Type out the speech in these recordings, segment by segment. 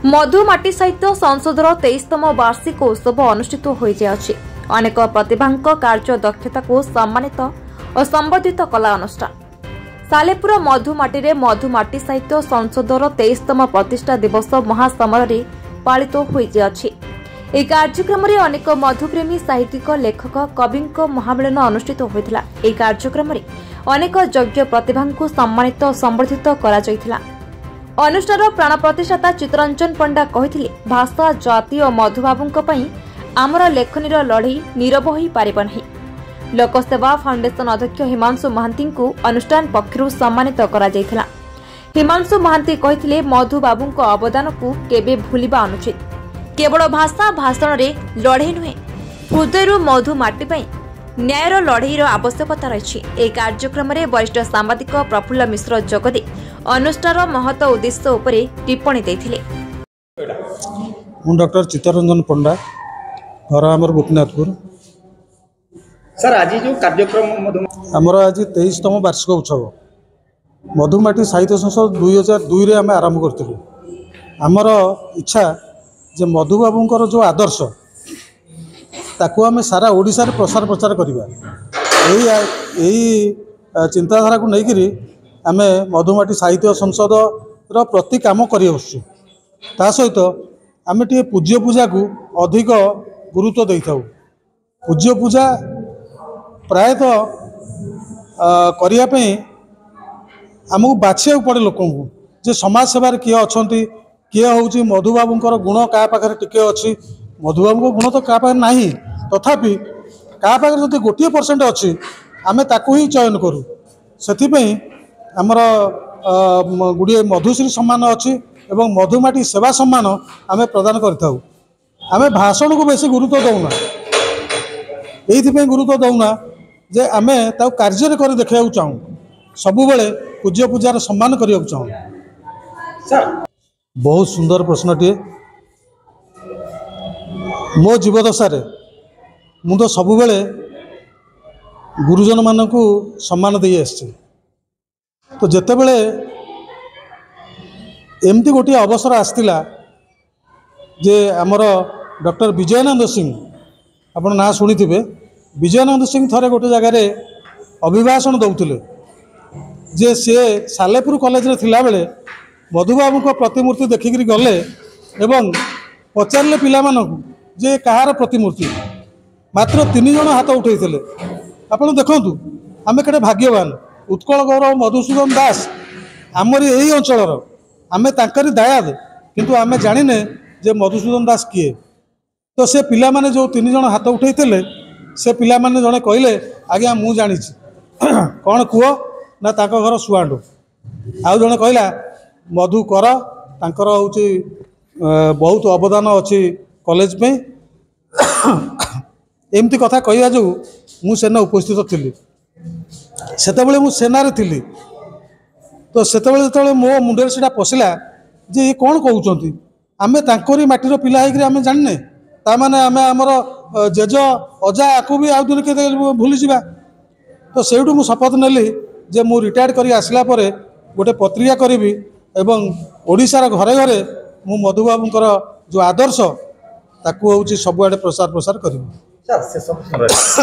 मधुमाटी साहित्य संसदर 23तम वार्षिक उत्सव अनुष्ठित हो जाए। अनेक प्रतिभा कार्य दक्षता को सम्मानित और संबोधित कला अनुष्ठान सालेपुर मधुमाटी मधुमाटी साहित्य संसदर 23तम प्रतिष्ठा दिवस महासमर पालित हो जाए। यह कार्यक्रम में अनेक मधुप्रेमी साहित्यिक लेखक कवि महामिलन अनुष्ठित होता। यह कार्यक्रम में अनेक योग्य प्रतिभा को सम्मानित और संबर्धित करा अनुष्ठान प्राण प्रतिष्ठाता चित्तरंजन पंडा कहते भाषा जाति और मधुबाबू आमर लेखनी लड़ई नीरव हो पारिब नहीं। लोकसेवा फाउंडेशन अध्यक्ष हिमांशु महांती को अनुष्ठान पक्षरु सम्मानित करा जायथिला। हिमांशु महांती कहते मधुबाबू अवदान को केबे भूलिबा अनुचित। केवल भाषा भाषण रे लड़ई नुहे, हृदय मधुमाटी न्यायर लड़ईर आवश्यकता रही। यह कार्यक्रम में वरिष्ठ सांबादिक प्रफुल्ल मिश्र जोगदे अनुष्ठान महत्व उद्देश्य उपरे टिप्पणी देथिले। डॉक्टर चित्तरंजन पंडा घर आमर गोपीनाथपुर। सर आज जो कार्यक्रम आमर आज 23तम वार्षिक उत्सव मधुमाटी साहित्य संसद 2002 आम आरंभ करूँ। आमर इच्छा जे मधुबाबूंकर जो आदर्श ताकू आम सारा ओडिशा रे प्रसार प्रचार करवा। यही चिंताधारा को लेकर आम मधुमाटी साहित्य संसद प्रति काम कर सहित आम टे पूज्य पूजा को अधिक गुरुत्व दे था। पूज्य पूजा प्रायतः करने आमको बाछा पड़े लोक जे समाज सेवार किए अच्छा किए हूँ मधुबाबूंकर गुण क्या पाखे टिके अच्छी मधुबाबू गुण तो क्या पाखे ना तथापि क्या पाखे जो 1% अच्छी आम ताकू ही चयन करूँ। से आमर गुड़िए मधुश्री सम्मान अच्छी एवं मधुमाटी सेवा सम्मान आम प्रदान करूँ। आम भाषण को बेसी गुरुत्व दौना, ये गुरुत्व दौना जे आम कार्य कर देखा चाहूँ। सबुबले पूज्य पूजार सम्मान करने चाहूँ। बहुत सुंदर प्रश्नटे। मो जीवदशा मु तो सबुबले गुरुजन मान को सम्मान दे आसी। तो जितेबले एमती गोटे अवसर आसला जे आमर डॉक्टर विजयानंद सिंह आप ना शुणी थे। विजयानंद सिंह थरे गोटे जगार अभिभाषण दौले जे सी सालेपुर कॉलेज रे थिला बेले मधुबाबू को प्रतिमूर्ति देखिक गले एवं पचारे पिला जे कहार प्रतिमूर्ति मात्र 3 जन हाथ उठे। आपड़ देखु आम कड़े भाग्यवान। उत्कल गौरव मधुसूदन दास आमर यही अंचल आम तांकरी दायाद किंतु आम जाने जे मधुसूदन दास किए। तो से पिला माने जो 3 जन हाथ उठे से पिला माने जड़े कहले आज्ञा मु जानी कौन कुह ना तांको घर सुआंडू। आउ जड़े कहला मधु कर तांकर होची बहुत अवदान अच्छी कॉलेज पे। एमती कथा कहवा जो मु सेना उपस्थित थी। सेतेबेले मु सेनारे थी। तो सेतेबेले जो मो मुंडे से पशिला जे ये कौन कहते आम तांकरी माटीर पिला होकर आम जाने ताने आम आमर जेज अजा आकु भी आउ दिन के भूली जा। तो सेठू मु शपथ नेली जे मु रिटायर्ड करी आसला परे गोटे पत्रिका करी एवं ओडिशार घरे घरे मु मधुबाबूंकर जो आदर्श ताकू हूँ सबुआडे प्रसार प्रसार करी।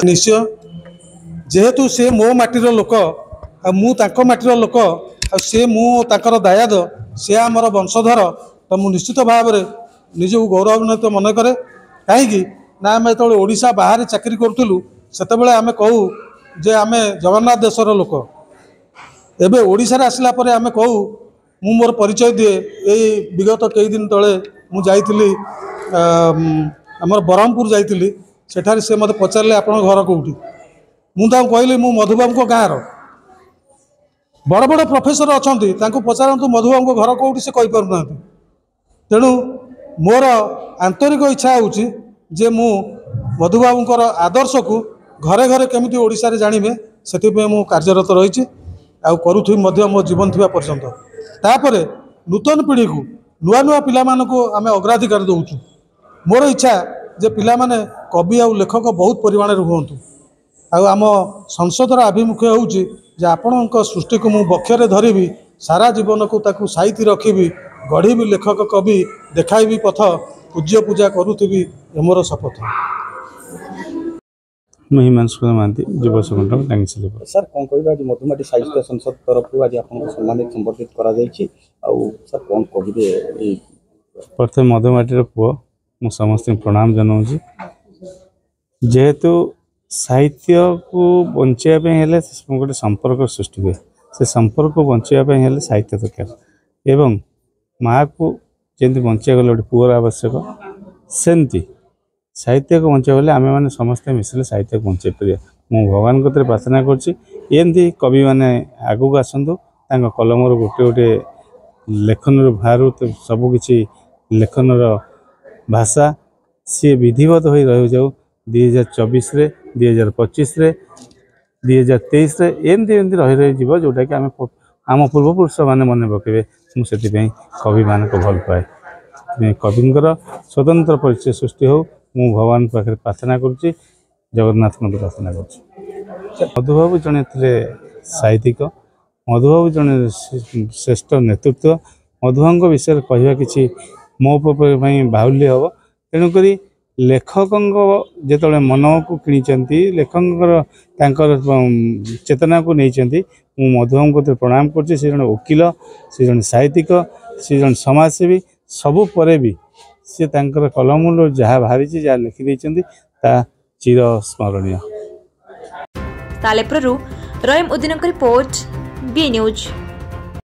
निश्चय जेहेतु से मो माटीर लोक मु तांको माटीर लोक से मु तांकर दायाद से आमर वंशधर। तो मु निश्चित भाव में निजक गौरवान्वित मन करे। कहीं ना आम जो ओडिशा बाहर चाकरी करूँ से आम कहू जे आम जगन्नाथ देशर लोक एबे ओडिशा आसला परे आम कहू मु मोर परिचय दिए। यही विगत कई दिन तले मु जाइतिली आमर ब्रह्मपुर जाइतिली। सेठारे से मते पचारे आपण घर कोठी मु कहली मु मधुबाबू गाँव बड़ बड़ प्रोफेसर अच्छा पचारतु मधुबाबू घर कौटी से कहीपर ना। तेणु मोर आंतरिक इच्छा होची जे मु मधुबाबूंकर आदर्श को घरे घरे केमिति ओडिशा रे जानिबे सेति पे मु कार्यरत रही आउ करूथि मध्य मो जीवन थिबा पर्यंत। तापरे नूतन पीढ़ी को नुआ नुआ पिला मानको आमे अग्राधिकार दउछु। मोर इच्छा जे पिला माने कवि आउ लेखक बहुत परिमाण रे हुंतु। आम संसदर आभिमुख्य होउची जे आपणक सृष्टि को मु बक्षरे धरिबी सारा जीवन को ताकू साइती रखिबी गढ़ी लेखक कवि देखाई पथ पूज्य पूजा करुथी मोर शपथ। मैं हिमांशु महांती युव संगठन टांगी। सर कौन कह मधुमाटी साहित्य संसद तरफ आज आप सम्मानित संबर्धित सर कौन कहे प्रथम मधुमाटीर पुओ मु समस्त प्रणाम जनाऊँ जेहेतु साहित्य को बचाइवाई गोटे संपर्क सृष्टि हुए से संपर्क को बचाइवाई साहित्य दरकार एवं माँ को जमी बचा गले गोटे पुअर आवश्यक सेमती साहित्य को बचाइले आम मैंने समस्ते मिसिले साहित्य को बचाई पार। मु भगवान को प्रार्थना करमती कवि मैंने आगू आसतु कलम गोटे गोटे लेखन बाहर तो सबकि लेखन भाषा सी विधिवत हो रही जाऊ 2024 2025 2023 एमती रही रही जीव जोटा कि आम पूर्वपुरुष मैंने मन पकेबे मुझे कवि मान को भल पाए कविंर स्वतंत्र परिचय सृष्टि हो मु भगवान पाखे प्रार्थना करुच्ची जगन्नाथ को प्रार्थना कर। मधुबाबू जड़े थे साहित्यिक मधुबाबू जड़े श्रेष्ठ नेतृत्व मधुबाबू विषय कहवा कि मो बाहुल्य हम तेणुक लेखक जो मन को किणी लेखक चेतना को नहीं मधुबाबू को प्रणाम कर जड़े वकिल सी जड़े साहित्यिक सी जड़े समाजसेवी सबु परे भी सी कलम जहाँ बाहरी जहाँ लिखिदे चिर स्मरणीय। सालेपुर रहीम उद्दीन रिपोर्ट बी न्यूज।